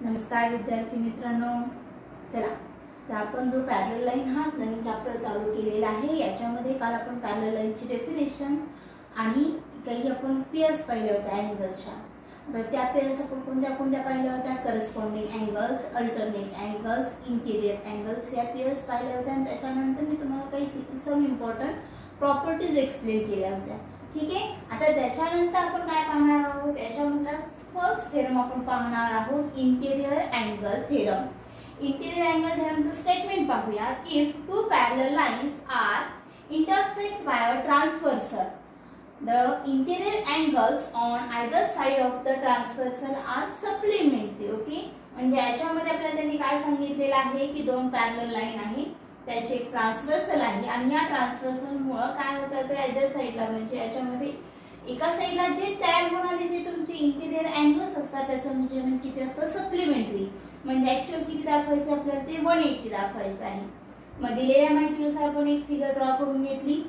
नमस्कार विद्यार्थी मित्रांनो, चला तर आपण जो पॅरलल लाईन हा नवीन चॅप्टर चालू केलेला आहे याच्यामध्ये काल आपण पॅरलल लाईनची डेफिनेशन आणि काही आपण पेयर्स पाहिल्या होत्या अँगल्सच्या. तर त्या पेयर्स आपण कोणत्या पाहिल्या होत्या? Corresponding angles, alternate angles, interior angles या पेयर्स पाहिल्या होत्या. आणि त्याच्यानंतर मी तुम्हाला काही सम इम्पॉर्टंट प्रॉपर्टीज एक्सप्लेन केल्या होत्या. ठीक आहे. आता त्याच्यानंतर आपण काय पाहणार आहोत? याच्यामधला फर्स्ट थेरम आपण पाहणार आहोत, interior angle theorem. Interior angle थेरमचं स्टेटमेंट पाहूया. If two parallel lines are intersect by a transversal, the interior angles on either side of the transversal are supplementary. Okay, म्हणजे याच्यामध्ये आपल्याला त्यांनी काय सांगितलेलं आहे की दोन पॅरलल लाईन आहे, त्याचे ट्रान्सव्हर्सल आहे आणि या ट्रान्सव्हर्सल मुळे काय होतं तर आयदर साइडला म्हणजे याच्यामध्ये एका साइडला जे तयार होणारे जे तुमचे इंटिरियर अँगल्स असतात त्याचं मेजरमेंट किती असतं? सप्लिमेंटरी. म्हणजे ऍक्च्युअल किती दाखवायचं आपल्याला? ते 180 दाखवायचं आहे. मग दिलेल्या माहितीनुसार आपण एक फिगर ड्रॉ करून घेतली.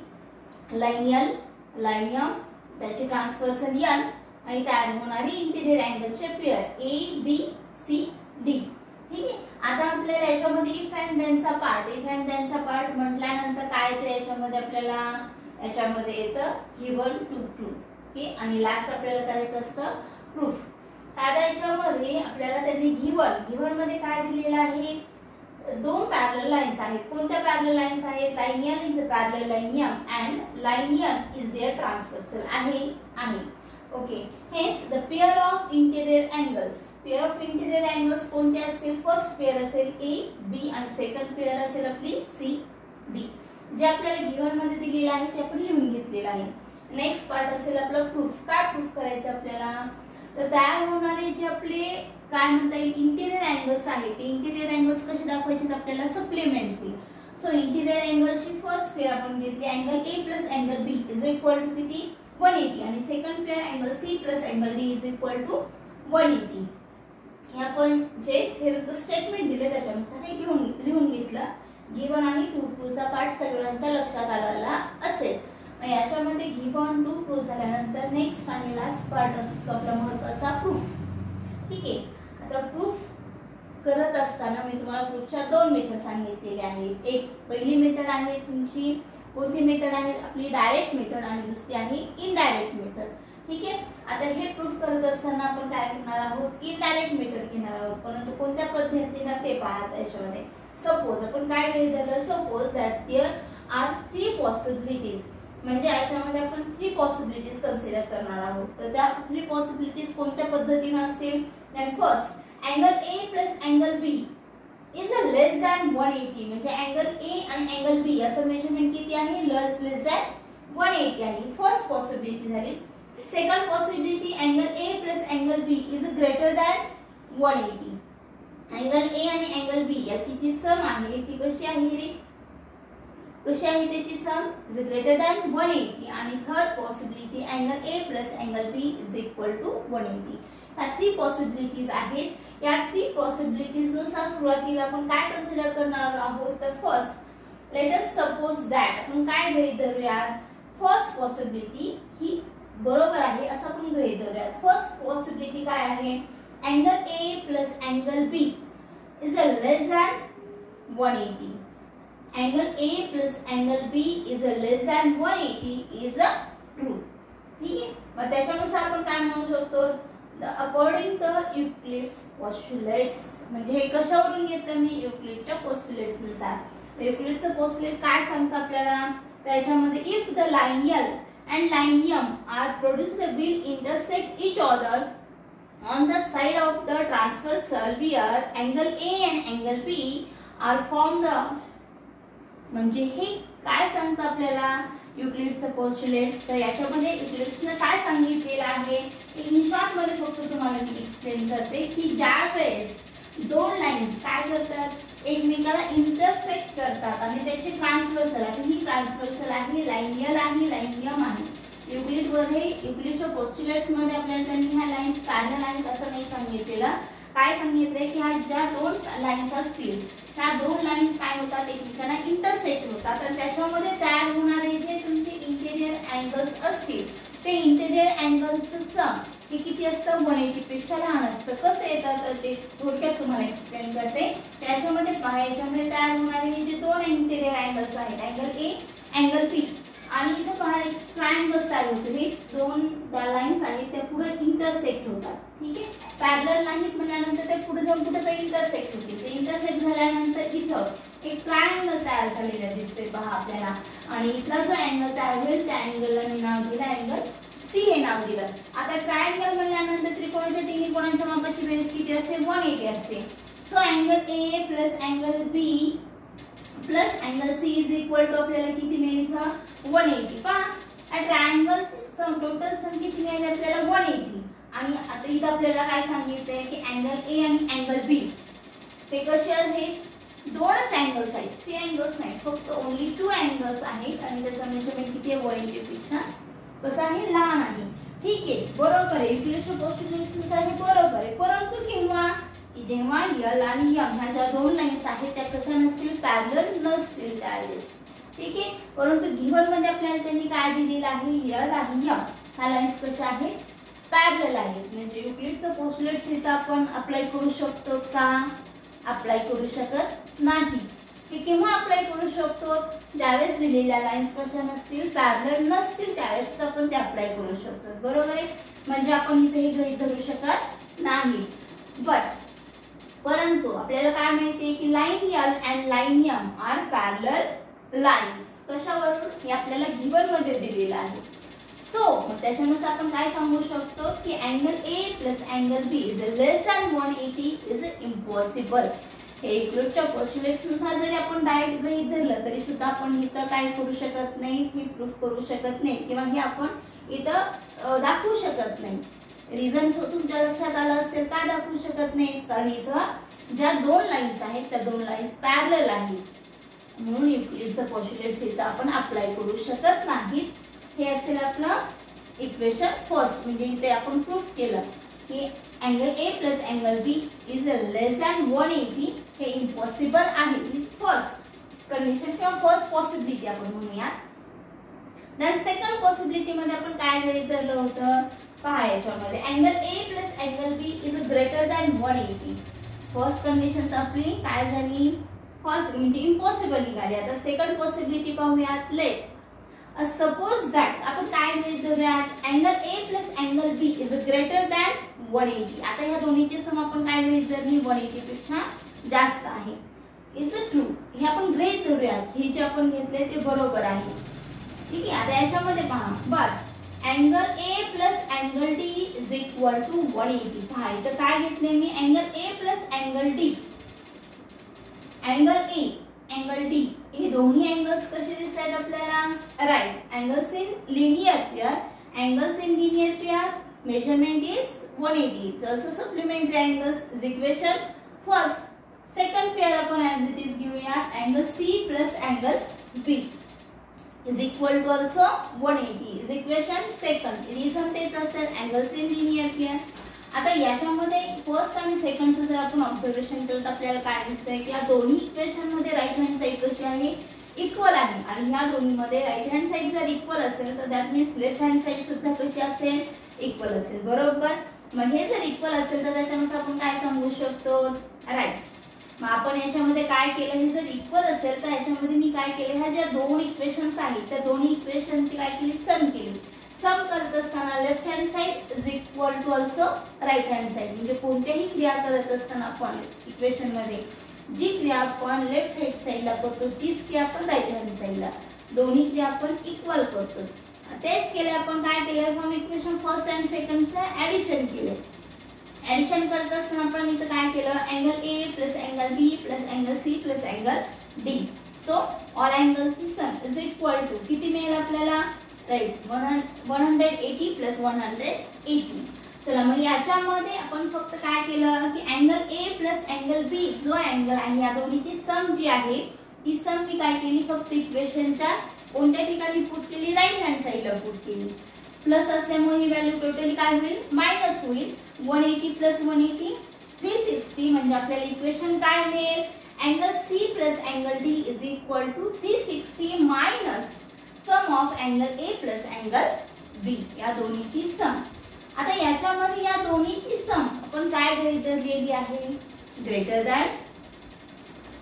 लाईन एल, लाईन एम, त्याचे ट्रान्सव्हर्सल एन आणि तयार होणारी इंटिरियर अँगलचे pair A B C D. ठीक आहे. आता आपल्याला याच्यामध्ये इफ अँड देनचा पार्ट म्हटल्यानंतर काय येतं याच्यामध्ये? आपल्याला याच्यामध्ये येतं गिवन टू प्रूफ. ओके, आणि लास्ट आपल्याला करायचं असतं प्रूफ. आता याच्यामध्ये आपल्याला त्यांनी गिवन मध्ये काय दिलेलं आहे? दोन पॅरलल लाईन्स आहेत. कोणत्या पॅरलल लाईन्स आहेत? Line L is a parallel line M and line N is their transversal आहे. Okay, hence the pair of interior angles. Pair of interior angles कोणते असतील? फर्स्ट पेअर असेल ए बी आणि second pair असेल आपली C D. जे आपल्याला given मध्ये दिलेलं आहे ते आपण लिहून घेतलेलं आहे. नेक्स्ट पार्ट असेल आपलं प्रूफ. काय प्रूफ करायचं आपल्याला? तर तयार होणारे जे आपले काय म्हणता येईल इंटिरियर अँगल्स आहेत ते इंटिरियर अँगल्स कसे दाखवायचे आपल्याला? सप्लिमेंटरी. सो इंटिरियर अँगलची फर्स्ट पेअर आपण घेतली angle A plus angle B is equal to किती? 180 आणि second pair angle C plus angle D is equal to 180. हे आपण जे थेरमचं स्टेटमेंट दिले त्याच्यानुसार हे लिहून घेतलं. गिवन आणि टू प्रूफचा पार्ट सगळ्यांच्या लक्षात आलेला असेल. याच्यामध्ये गिवन टू प्रूफ झाल्यानंतर नेक्स्ट आणि लास्ट पार्ट असतो आपला महत्त्वाचा प्रूफ. ठीक आहे. आता प्रूफ करत असताना मी तुम्हाला प्रूफच्या दोन मेथड सांगितलेले आहेत. एक पहिली मेथड आहे तुमची कोणती मेथड आहे? आपली डायरेक्ट मेथड आणि दुसरी आहे इनडायरेक्ट मेथड. ठीक आहे. आता हे प्रूफ करत असताना आपण काय करणार आहोत? इनडायरेक्ट मेथड घेणार आहोत. परंतु कोणत्या पद्धतीने ते पहा. त्याच्यामध्ये सपोज आपण काय गृहीत धरलं? Suppose that there are 3 possibilities. म्हणजे याच्यामध्ये आपण 3 पॉसिबिलिटीज कन्सिडर करणार आहोत. तर त्या 3 पॉसिबिलिटीज कोणत्या पद्धतीने असतील? Then first angle A plus angle B is a less than 180. म्हणजे अँगल ए आणि अँगल बी याचं मेजरमेंट किती आहे? लेस दॅन 180 आहे. फर्स्ट पॉसिबिलिटी झाली. Second possibility angle A plus angle B is greater than 180. Angle A आणि अँगल बी याची जी सम आहे ती कशी आहे रे? कशी आहे त्याची सम? Is greater than 180. आणि third possibility angle A plus angle B is equal to 180. ह्या 3 पॉसिबिलिटीज आहेत. या 3 पॉसिबिलिटीज नुसार सुरुवातीला आपण काय कन्सिडर करणार आहोत? तर first let us suppose that आपण काय गृहीत धरूयात? फर्स्ट पॉसिबिलिटी ही बरोबर आहे असं आपण गृहीत धरूयात. फर्स्ट पॉसिबिलिटी काय आहे? Angle A plus angle B is a less than 180. Angle A plus angle B is a less than 180 is a true. ठीक आहे. मग त्याच्यानुसार आपण काय म्हणू शकतो? According the Euclid's postulates. म्हणजे हे कशावरून घेतलं मी? युक्लिडच्या पोस्टुलेट्स नुसार. युक्लिडचं पोस्टुलेट काय सांगतं आपल्याला? त्याच्यामध्ये if the line L and line M are produced will intersect each other on the side of the transversal where angle A and angle B are formed. म्हणजे हे काय सांगतं आपल्याला युक्लिडचं पोस्टुलेट्स? तर याच्यामध्ये युक्लिड्सने काय सांगितलेलं आहे इन शॉर्ट मध्ये फक्त तुम्हाला मी एक्सप्लेन करते की ज्या वेळेस दोन लाईन्स काय करतात? एकमेकाला इंटरसेक्ट करतात आणि त्याचे ट्रान्सव्हर्सल आहे. ही ट्रान्सव्हर्सल आहे, लाईन एल आहे, लाईन एम आहे. युक्लिड मध्ये युक्लिडच्या पोस्टुलेट्स मध्ये आपल्याला त्यांनी ह्या लाईन्स पॅरलल आहेत असं नाही सांगितलेलं. काय सांगितलंय की ह्या ज्या दोन लाईन्स असतील त्या दोन लाईन्स काय होतात? एकमेकांना इंटरसेक्ट होतात आणि त्याच्यामध्ये तयार होणारे जे तुमचे इंटिरियर अँगल्स असतील ते इंटिरियर अँगल्सचं सम हे किती असतं 180 पेक्षा लहान असतं. कसं येतं तर ते थोडक्यात तुम्हाला एक्सप्लेन करते. त्याच्यामध्ये पहा, याच्यामध्ये तयार होणारे हे जे दोन इंटेरियर अँगल्स आहेत, अँगल ए, अँगल बी, आणि इथे पहा एक ट्रायंगल तयार होतो. हे दोन ज्या लाईन्स आहेत त्या पुढे इंटरसेक्ट होतात. ठीक आहे, पॅरलल नाहीत म्हटल्यानंतर ते पुढे जाऊन कुठेतरी इंटरसेक्ट होतील. ते इंटरसेक्ट झाल्यानंतर इथं एक ट्रायंगल तयार झालेला दिसतोय पहा आपल्याला, आणि इथला जो अँगल तयार होईल त्या अँगलला मी नाव दिलं अँगल सी हे नाव दिलं. आता ट्रायंगल म्हणल्यानंतर त्रिकोणाच्या तिन्ही कोणांच्या मापाची बेरीज किती असते 180 असते. So angle A plus angle B plus angle C is equal to आपल्याला किती मिळेल इथं 180. पहा ट्रायंगलची सम टोटल सम किती मिळेल आपल्याला 180. आणि आता इथं आपल्याला काय सांगितलंय की अँगल ए आणि अँगल बी ते कसे आहेत, दोनच अँगल्स आहेत, 3 अँगल्स नाही, फक्त ओनली 2 अँगल्स आहेत आणि त्याचं मेजरमेंट किती आहे 180 पेक्षा कसं आहे लहान आहे. ठीक आहे, बरोबर आहे, युक्लिडच्या पोस्टुलेट्सनुसार हे बरोबर आहे. परंतु केव्हा, जेव्हा यल आणि यम ह्या ज्या दोन लाईन्स आहेत त्या कशा नसतील, पॅरलल नसतील त्यावेळेस. ठीक आहे, परंतु गिव्हन मध्ये आपल्याला त्यांनी काय दिलेलं आहे, यल आणि यम ह्या लाईन्स कशा आहेत, पॅरलल आहेत. म्हणजे युक्लिडचं पोस्टुलेट्स इथं आपण अप्लाय करू शकतो का, अप्लाय करू शकत नाही. हे केव्हा अप्लाय करू शकतो, ज्यावेळेस दिलेल्या लाईन्स कशा नसतील, पॅरलल नसतील त्यावेळेस आपण ते अप्लाय करू शकतो. बरोबर आहे, म्हणजे आपण इथे हे गृहीत धरू शकत नाही. परंतु आपल्याला काय माहितीये की line L and line M are parallel lines. कशावरून, हे आपल्याला गिव्हन मध्ये दिलेलं आहे. सो त्याच्यानुसार आपण काय सांगू शकतो की angle A plus angle B is less than 180 is impossible. हे युक्लिडच्या पोस्टुलेट्सनुसार जरी आपण डायरेक्ट गृहीत धरलं तरी सुद्धा आपण इथं काय करू शकत नाही, हे प्रूफ करू शकत नाही किंवा हे आपण इथं दाखवू शकत नाही. रिझन तुमच्या लक्षात आलं असेल का दाखवू शकत नाही, कारण इथं ज्या दोन लाईन्स आहेत त्या दोन लाईन्स पॅरलल आहेत, म्हणून युक्लिडचं पोस्टुलेट्स इथं आपण अप्लाय करू शकत नाहीत. हे असेल आपलं इक्वेशन फर्स्ट. म्हणजे इथे आपण प्रूफ केलं की angle A plus angle B is less than 180 हे इम्पॉसिबल आहे. फर्स्ट कंडिशन किंवा फर्स्ट पॉसिबिलिटी आपण म्हणूया. देन सेकंड पॉसिबिलिटी मध्ये आपण काय गृहीत धरलं होतं, पहा याच्यामध्ये angle A plus angle B is greater than 180. First condition आपली काय झाली, फॉल्स म्हणजे इम्पॉसिबल निघाली. आता सेकंड पॉसिबिलिटी पाहूयात. लेट सपोज दॅट आपण काय गृहीत धरूयात, angle A plus angle B is greater than 180. आता ह्या दोन्हीची सम आपण काय गृहीत धरली 180 पेक्षा जास्त आहे. इज ट्रू, हे आपण गृहीत धरूयात, हे जे आपण घेतले ते बरोबर आहे. ठीक आहे, आता याच्यामध्ये पहा but angle A plus angle D is equal to 180. पहा इथं काय घेतले मी, angle A plus angle D, angle A angle D हे दोन्ही अँगल्स कसे दिसतात आपल्याला, right angles in linear pair. Angles in linear pair measurement is 180. It's also supplementary angles is equation first. Second pair upon as it is given angle C plus angle B is equal to also 180 is equation second. Reason तेच असेल angles in linear pair. आता याच्यामध्ये first आणि सेकंडचं जर आपण observation केलं तर आपल्याला काय दिसतंय की या दोन्ही इक्वेशन मध्ये राईट हँड साइड कशी आहे, इक्वल आहे. आणि ह्या दोन्हीमध्ये राईट हँड साइड जर इक्वल असेल तर that means left hand side सुद्धा कशी असेल, इक्वल असेल. बरोबर, मग हे जर इक्वल असेल तर त्याच्यानुसार आपण काय सांगू शकतो, राईट. मग आपण याच्यामध्ये काय केलं, हे जर इक्वल असेल तर याच्यामध्ये मी काय केलं, ह्या ज्या दोन इक्वेशन्स आहेत त्या दोन्ही इक्वेशनची काय केली, सम केली. सम करत असताना left hand side is equal to also right hand side. म्हणजे कोणत्याही क्रिया करत असताना आपण इक्वेशन मध्ये जी क्रिया आपण लेफ्ट हँड साइडला करतो तीच क्रिया आपण राईट हँड साइडला, दोन्ही क्रिया आपण इक्वल करतो. तेच केले आपण. काय केलं, फ्रॉम इक्वेशन फर्स्ट अँड सेकंडचं ऍडिशन केले. ऍडिशन करत असताना आपण इथं काय केलं, angle A plus angle B plus angle C plus angle D. So all angle की सम इज इक्वल टू किती मिळेल आपल्याला, राईट 180 प्लस 180. चला मग याच्यामध्ये आपण फक्त काय केलं की अँगल ए प्लस अँगल बी जो अँगल आहे या दोन्हीची सम जी आहे ती सम मी काय केली, फक्त इक्वेशनच्या कोणत्या ठिकाणी पुट केली, राईट हँड साइडला पुट केली. प्लस असल्यामुळे ही व्हॅल्यू टोटली काय होईल, मायनस होईल. 180 प्लस 180 360. म्हणजे आपल्याला इक्वेशन काय मिळेल, angle C plus angle D is equal to 360 minus sum of angle A plus angle B, या दोन्हीची सम. आता याच्यामध्ये या दोन्हीची सम आपण काय गृहीत धरलेली आहे, ग्रेटर दॅन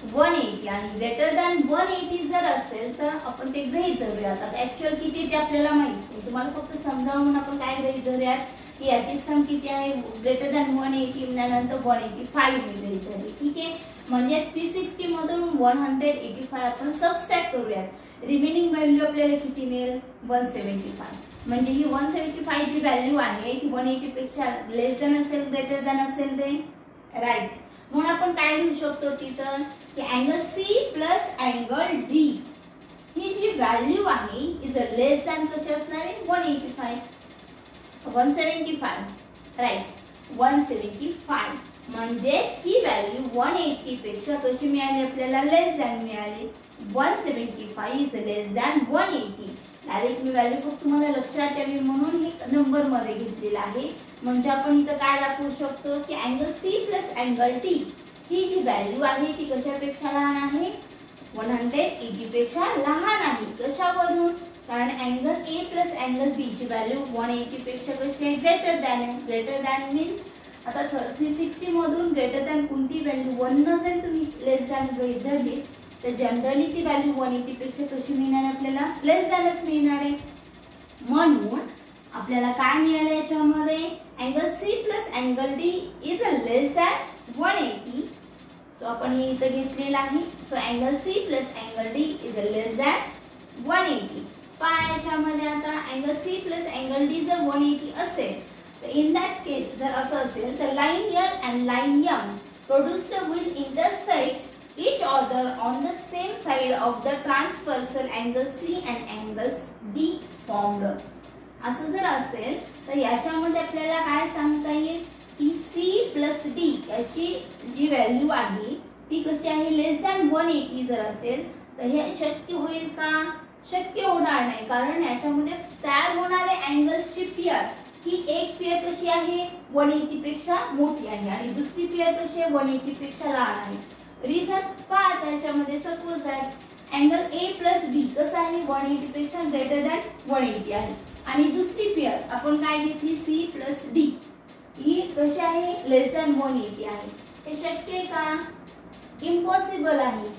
180 आणि ग्रेटर दॅन 180 जर असेल तर आपण ते गृहीत धरूयात. आता ऍक्च्युअल किती ते आपल्याला माहित नाही, तुम्हाला फक्त समजावून म्हणून आपण काय गृहीत धरूयात की याची सम किती आहे, ग्रेटर दॅन 180 नंतर 185 मी गृहीत धरली. ठीक आहे, म्हणजे 360 मधून 185 आपण सबट्रॅक्ट करूयात. रिमेनिंग व्हॅल्यू आपल्याला किती मिळेल, 175. म्हणजे ही 175 जी व्हॅल्यू आहे ती 180 पेक्षा लेस दॅन असेल, ग्रेटर दॅन असेल रे, राईट. म्हणून आपण काय लिहू शकतो तिथं की angle C plus angle D ही जी व्हॅल्यू आहे इज अ लेस दॅन कशी असणार आहे, 175 राईट, 175. म्हणजे ही व्हॅल्यू 180 पेक्षा कशी मिळाली आपल्याला, लेस दॅन मिळाली. 175 is less than 180. Direct me value फक्त तुम्हाला लक्षात यावी म्हणून हे नंबर मध्ये घेतलेला आहे. म्हणजे आपण इथं काय दाखवू शकतो की angle C plus angle T ही जी व्हॅल्यू आहे ती कशापेक्षा लहान आहे, 180 पेक्षा लहान आहे. कशावरून, कारण अँगल ए प्लस अँगल बी ची व्हॅल्यू 180 पेक्षा कशी आहे, ग्रेटर दॅन आहे. ग्रेटर दॅन मीन्स आता 360 मधून ग्रेटर दॅन कोणती व्हॅल्यू 1 नसेल तुम्ही लेस दॅन गृहीत धरली तर जनरली ती व्हॅल्यू 180 पेक्षा कशी मिळणार आपल्याला, लेस दॅनच मिळणार आहे. म्हणून आपल्याला काय मिळालं याच्यामध्ये, angle C plus angle D is a less than 180. So आपण हे इथं घेतलेलं आहे. So angle C plus angle D is a less than 180. पहा याच्यामध्ये आता angle C plus angle D जर 180 असेल तर इन दॅट केस जर असं असेल तर line L and line M produced will intersect each other on the same side of the transversal angle C and angles D formed. असं जर असेल तर याच्यामध्ये आपल्याला काय सांगता येईल की C प्लस D याची जी व्हॅल्यू आहे ती कशी आहे, लेस दॅन 180 जर असेल तर हे शक्य होईल का, शक्य होणार नाही. कारण याच्यामध्ये तयार होणारे अँगल्सची पेअर ही एक पेअर कशी आहे, 180 पेक्षा मोठी आहे आणि दुसरी पेअर कशी आहे, 180 पेक्षा लहान आहे. रिझन पहा त्याच्यामध्ये, suppose that angle A plus B कसं आहे, 180 पेक्षा ग्रेटर दॅन 180 आहे आणि दुसरी पेअर आपण काय घेतली, सी प्लस डी ही कशी आहे, लेस दॅन 180 आहे. हे शक्य आहे का, इम्पॉसिबल आहे.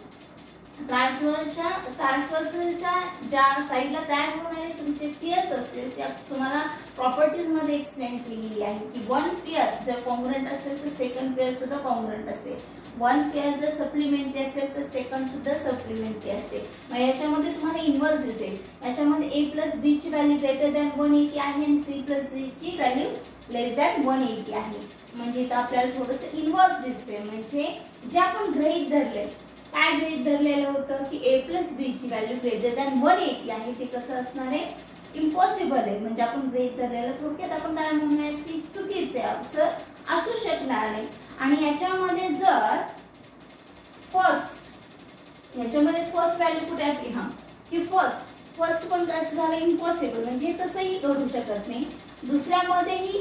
ट्रान्सव्हर्सलच्या ज्या साइडला तयार होणारे तुमचे पेअर्स असतील त्या तुम्हाला प्रॉपर्टीज मध्ये एक्सप्लेन केलेली आहे की वन पेअर जर कॉन्ग्रुएंट असेल तर सेकंड पेअर सुद्धा कॉन्ग्रुएंट असते. वन पेअर जर सप्लिमेंटरी असेल तर सेकंड सुद्धा सप्लिमेंटरी असते. मग याच्यामध्ये तुम्हाला इन्व्हर्स दिसेल. याच्यामध्ये ए प्लस बी ची व्हॅल्यू ग्रेटर दॅन 180 आहे आणि सी प्लस डी ची व्हॅल्यू लेस दॅन 180 आहे. म्हणजे इथं आपल्याला थोडंसं इन्व्हर्स दिसते. म्हणजे जे आपण गृहीत धरले, काय गृहीत धरलेलं होतं की ए प्लस बी ची व्हॅल्यू ग्रेटर दॅन 180 आहे, ते कसं असणार आहे, इम्पॉसिबल आहे. म्हणजे आपण गृहीत धरलेलं थोडक्यात आपण काय म्हणूया की चुकीचे असं असू शकणार नाही. आणि याच्यामध्ये जर याच्यामध्ये फर्स्ट व्हॅल्यू कुठे आहे, हा की फर्स्ट पण कसं झालं, इम्पॉसिबल. म्हणजे तसंही घडू शकत नाही, दुसऱ्यामध्येही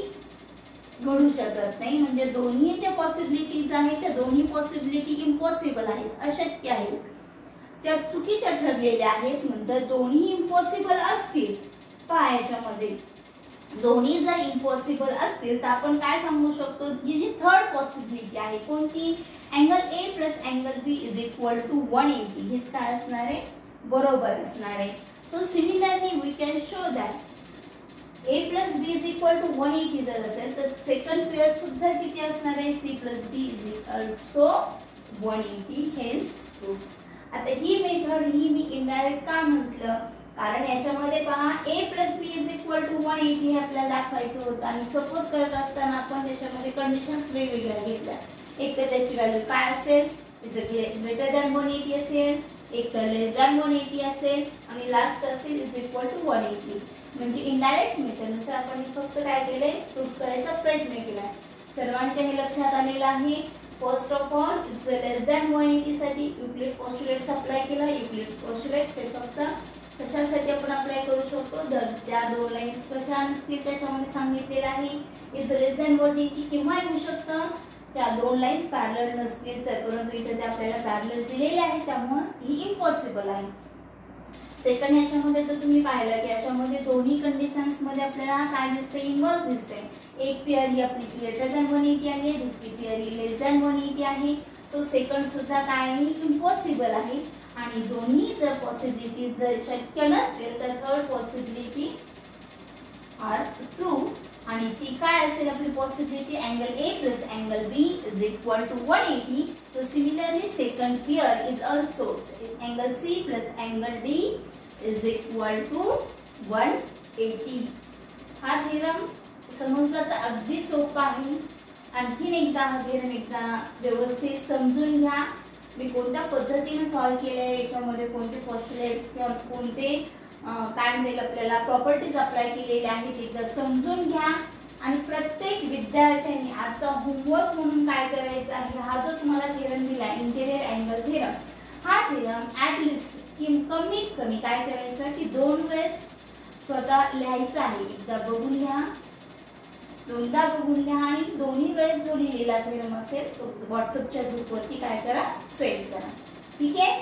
घडू शकत नाही. म्हणजे दोन्ही ज्या पॉसिबिलिटीज आहेत त्या दोन्ही पॉसिबिलिटी इम्पॉसिबल आहेत, अशक्य आहेत, ज्या चुकीच्या ठरलेल्या आहेत. म्हणजे दोन्ही इम्पॉसिबल असतील, पहा याच्यामध्ये दोन्ही जर इम्पॉसिबल असतील तर आपण काय सांगू शकतो की जी थर्ड पॉसिबिलिटी आहे कोणती, angle A plus angle B is equal to 180, हेच काय असणार आहे, बरोबर असणार आहे. So similarly we can show that A plus B is equal to 180 जर असेल तर सेकंड पेअर सुद्धा किती असणार आहे, C plus D is also 180. Hence proof. आता ही मेथड ही मी इनडायरेक्ट का म्हटलं, कारण याच्यामध्ये पहा A plus B is equal to 180 हे आपल्याला दाखवायचं होतं आणि सपोज करत असताना आपण त्याच्यामध्ये कंडिशन्स वेगवेगळ्या घेतल्या. एक तर त्याची व्हॅल्यू काय असेल, इज ग्रेटर दॅन 180 असेल, एक तर लेस दॅन 180 असेल आणि लास्ट असेल इज इक्वल टू 180. म्हणजे इनडायरेक्ट मेथडनुसार आपण फक्त काय केले, प्रूफ करायचा प्रयत्न केला. सर्वांच्या हे लक्षात आलेलं आहे. First of all is less than 180 साठी युक्लिड पोस्टुलेट्स अप्लाय केला. युक्लिड पोस्टुलेट्स हे फक्त कशासाठी आपण अप्लाय करू शकतो, त्या दोन लाईन्स कशा नसतील त्याच्यामध्ये सांगितलेलं आहे. इज लेस दॅन 180 किंवा येऊ शकतं त्या दोन लाईन्स पॅरलल नसतील तर, परंतु इथे ते आपल्याला पॅरलल दिलेले आहे त्यामुळे ही इम्पॉसिबल आहे. सेकंड याच्यामध्ये तर तुम्ही पाहिलं की याच्यामध्ये दोन्ही कंडिशन्स मध्ये आपल्याला काय दिसते, इन्व्हर्स दिसते. एक पेअर ही आपली ग्रेटर दॅन 180 आहे, दुसरी पेअर ही लेस दॅन 180 आहे. सो सेकंड सुद्धा काय आहे, इम्पॉसिबल आहे. आणि दोन्ही जर पॉसिबिलिटी जर शक्य नसतील तर थर्ड पॉसिबिलिटी आर ट्रू. आणि ती काय असेल आपली possibility, angle A plus angle B is equal to 180. So similarly second pair is also angle C plus angle D is equal to 180. हा थेरम समजला तर अगदी सोपा आहे. आणखीन एकदा हा थेरम एकदा व्यवस्थित समजून घ्या. मी कोणत्या पद्धतीने सॉल्व्ह केलंय, याच्यामध्ये कोणते पॉस्ट्युलेट्स किंवा कोणते काय म्हणतील आपल्याला प्रॉपर्टीज अप्लाय केलेल्या आहेत एकदा समजून घ्या. आणि प्रत्येक विद्यार्थ्यांनी आजचा होमवर्क म्हणून काय करायचं आहे, हा जो तुम्हाला थेरम दिला इंटेरियर अँगल थेरम, हा थेरम ऍटलिस्ट कमीत कमी काय करायचं की 2 वेळेस स्वतः लिहायचं आहे. एकदा बघून घ्या, दोनदा बघून घ्या आणि दोन्ही वेळेस जो लिहिलेला थेरम असेल तो व्हॉट्सअपच्या ग्रुपवरती काय करा, सेंड करा. ठीक आहे.